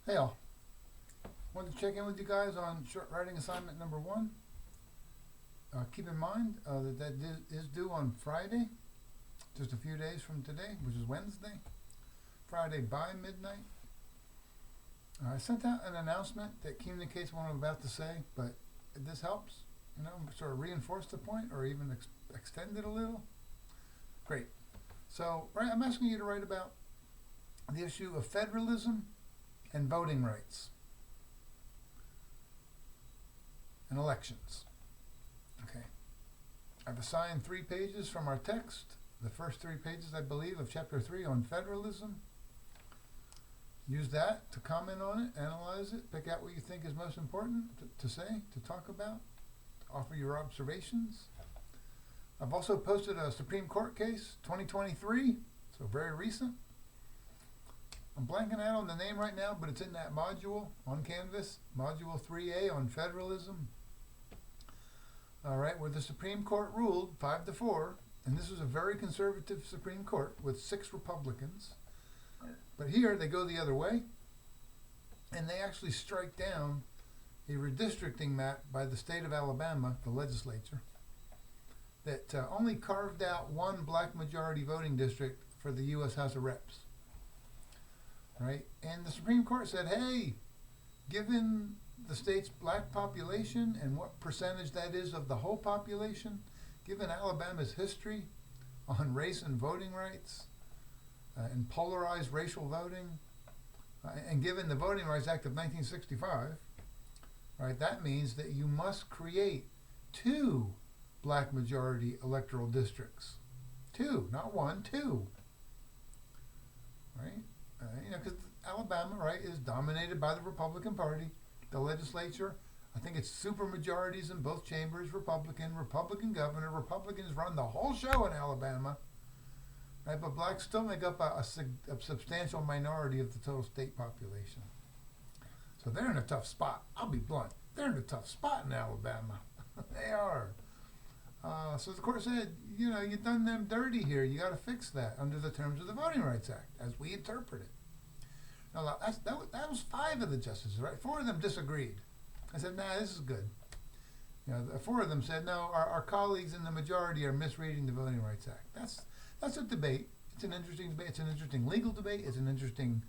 Hey all, wanted to check in with you guys on short writing assignment number one. Keep in mind that is due on Friday, just a few days from today, which is Wednesday. Friday by midnight. I sent out an announcement that communicates what I'm about to say, but if this helps, sort of reinforce the point or even extend it a little. Great. So, right, I'm asking you to write about the issue of federalism and voting rights and elections. Okay. I've assigned 3 pages from our text, the first 3 pages, I believe, of chapter 3 on federalism. Use that to comment on it, analyze it, pick out what you think is most important to say, to talk about, to offer your observations. I've also posted a Supreme Court case, 2023, so very recent. I'm blanking out on the name right now, but it's in that module on Canvas, Module 3A on federalism. All right, where the Supreme Court ruled 5-4, and this was a very conservative Supreme Court with 6 Republicans. But here they go the other way, and they actually strike down a redistricting map by the state of Alabama, the legislature, that only carved out one black majority voting district for the U.S. House of Reps. Right? And the Supreme Court said, hey, given the state's black population and what percentage that is of the whole population, given Alabama's history on race and voting rights, and polarized racial voting, and given the Voting Rights Act of 1965, right, that means that you must create 2 black majority electoral districts. 2, not 1, 2. Right? Because Alabama, right, is dominated by the Republican Party. The legislature, I think it's super majorities in both chambers, Republican governor. Republicans run the whole show in Alabama. Right, but blacks still make up a substantial minority of the total state population. So they're in a tough spot. I'll be blunt. They're in a tough spot in Alabama. They are. So the court said, you've done them dirty here. You got to fix that under the terms of the Voting Rights Act, as we interpret it. Now, that was 5 of the justices, right? 4 of them disagreed. I said, nah, this is good. 4 of them said, no, our colleagues in the majority are misreading the Voting Rights Act. That's a debate. It's an interesting debate. It's an interesting legal debate. It's an interesting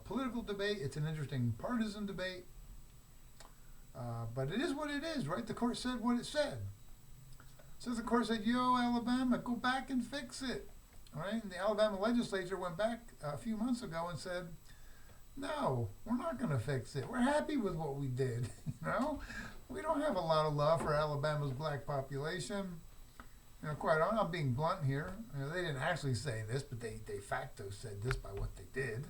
political debate. It's an interesting partisan debate. But it is what it is, right? The court said what it said. So the court said, yo, Alabama, go back and fix it. All right? And the Alabama legislature went back a few months ago and said, no, we're not going to fix it. We're happy with what we did. We don't have a lot of love for Alabama's black population. Quite honestly, I'm being blunt here. They didn't actually say this, but they de facto said this by what they did.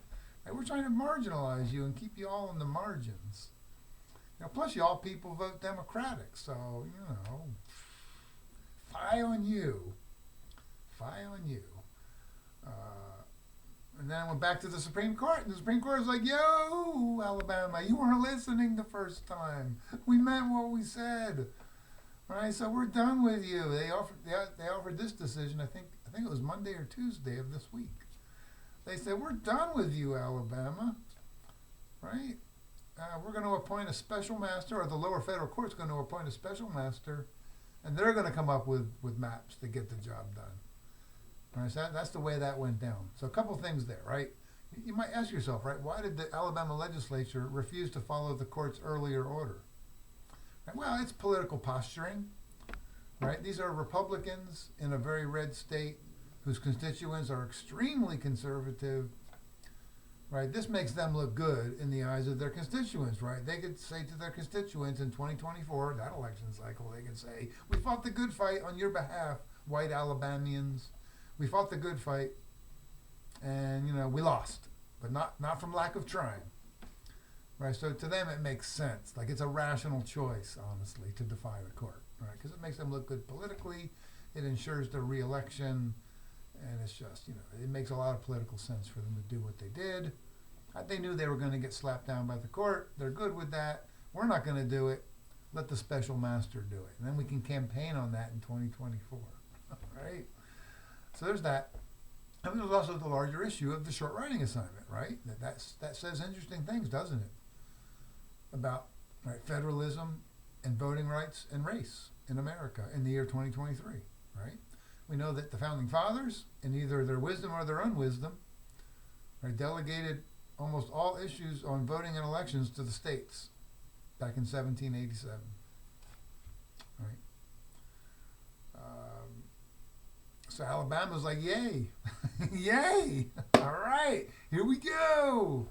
And we're trying to marginalize you and keep you all in the margins. Plus, you all people vote Democratic, so fie on you, fie on you. And then I went back to the Supreme Court, and the Supreme Court was like, "Yo, Alabama, you weren't listening the first time. We meant what we said." Right, so we're done with you. They offered this decision. I think it was Monday or Tuesday of this week. They said, we're done with you, Alabama. Right? We're going to appoint a special master, or the lower federal court's going to appoint a special master, and they're going to come up with maps to get the job done. Right, so that's the way that went down. So a couple things there, right? You might ask yourself, right, why did the Alabama legislature refuse to follow the court's earlier order? Well, it's political posturing, right? These are Republicans in a very red state whose constituents are extremely conservative, right? This makes them look good in the eyes of their constituents, right? They could say to their constituents in 2024, that election cycle, they could say, we fought the good fight on your behalf, white Alabamians. We fought the good fight, and, we lost, but not from lack of trying. Right, so to them it makes sense. Like it's a rational choice, honestly, to defy the court, right? Because it makes them look good politically, it ensures their re-election, and it's just, it makes a lot of political sense for them to do what they did. They knew they were going to get slapped down by the court. They're good with that. We're not going to do it. Let the special master do it, and then we can campaign on that in 2024, right? So there's that. And there's also the larger issue of the short writing assignment, right? That says interesting things, doesn't it? About federalism and voting rights and race in America in the year 2023, right? We know that the founding fathers, in either their wisdom or their unwisdom, delegated almost all issues on voting and elections to the states back in 1787, right? So Alabama's like, yay, yay, all right, here we go.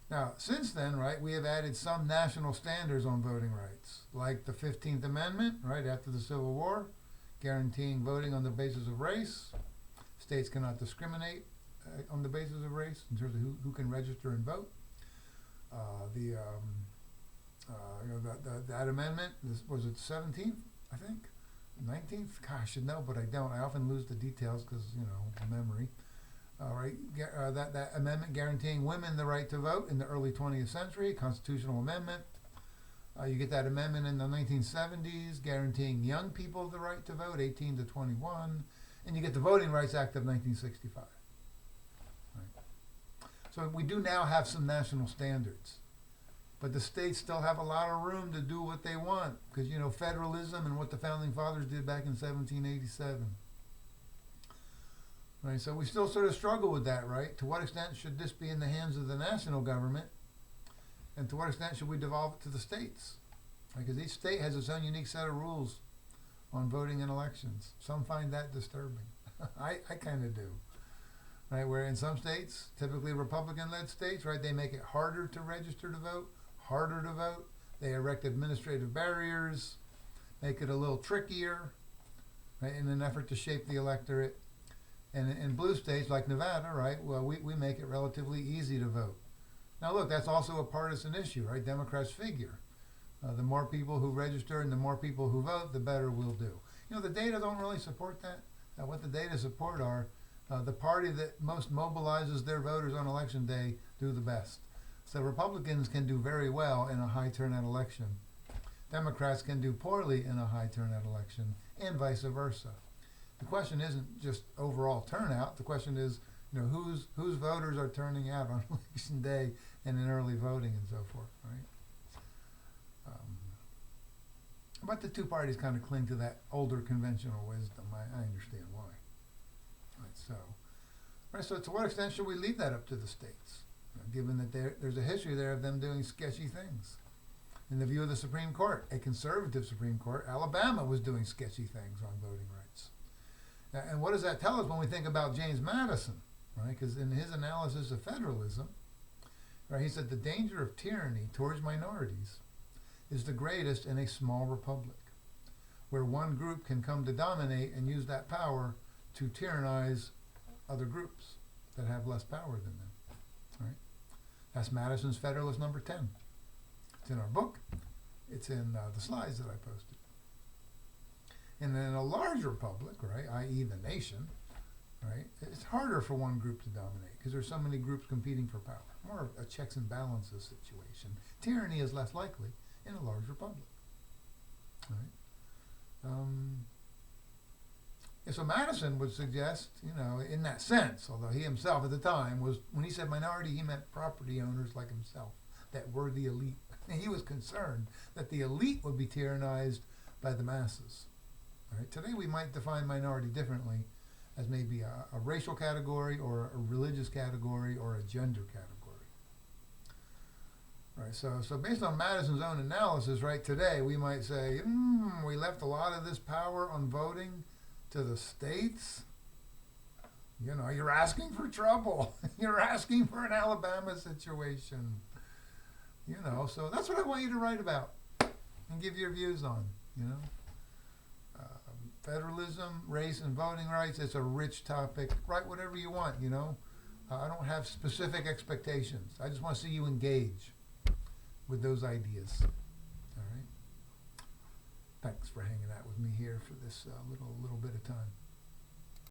Now, since then, right, we have added some national standards on voting rights, like the 15th Amendment, right, after the Civil War, guaranteeing voting on the basis of race. States cannot discriminate on the basis of race in terms of who can register and vote. That amendment, was it 17th, I think? 19th? Gosh, I should know, but I don't. I often lose the details because, memory. That amendment guaranteeing women the right to vote in the early 20th century, constitutional amendment. You get that amendment in the 1970s, guaranteeing young people the right to vote, 18 to 21. And you get the Voting Rights Act of 1965. Right. So we do now have some national standards. But the states still have a lot of room to do what they want because, federalism and what the Founding Fathers did back in 1787. Right, so we still sort of struggle with that, right? To what extent should this be in the hands of the national government? And to what extent should we devolve it to the states? Because each state has its own unique set of rules on voting and elections. Some find that disturbing. I kind of do. Right, where in some states, typically Republican-led states, right, they make it harder to register to vote, harder to vote. They erect administrative barriers, make it a little trickier, right, in an effort to shape the electorate. And in blue states like Nevada, right, well, we make it relatively easy to vote. Now, look, that's also a partisan issue, right? Democrats figure the more people who register and the more people who vote, the better we'll do. The data don't really support that. What the data support are the party that most mobilizes their voters on election day do the best. So Republicans can do very well in a high turnout election. Democrats can do poorly in a high turnout election, and vice versa. The question isn't just overall turnout. The question is, whose voters are turning out on election day and in early voting and so forth, right? But the two parties kind of cling to that older conventional wisdom. I understand why. So to what extent should we leave that up to the states, given that there's a history there of them doing sketchy things? In the view of the Supreme Court, a conservative Supreme Court, Alabama was doing sketchy things on voting rights. And what does that tell us when we think about James Madison, right? Because in his analysis of federalism, right, he said the danger of tyranny towards minorities is the greatest in a small republic, where one group can come to dominate and use that power to tyrannize other groups that have less power than them, right? That's Madison's Federalist number 10. It's in our book. It's in the slides that I posted. And then in a large republic, right, i.e. the nation, right, it's harder for one group to dominate because there's so many groups competing for power. More of a checks and balances situation. Tyranny is less likely in a large republic, right? So Madison would suggest, in that sense, although he himself at the time was, when he said minority, he meant property owners like himself that were the elite. And he was concerned that the elite would be tyrannized by the masses. Right? Today we might define minority differently as maybe a racial category or a religious category or a gender category. Right, so based on Madison's own analysis, right, today we might say, we left a lot of this power on voting to the states. You're asking for trouble. You're asking for an Alabama situation. So that's what I want you to write about and give your views on, Federalism, race, and voting rights, it's a rich topic. Write whatever you want, I don't have specific expectations. I just want to see you engage with those ideas. All right? Thanks for hanging out with me here for this little bit of time.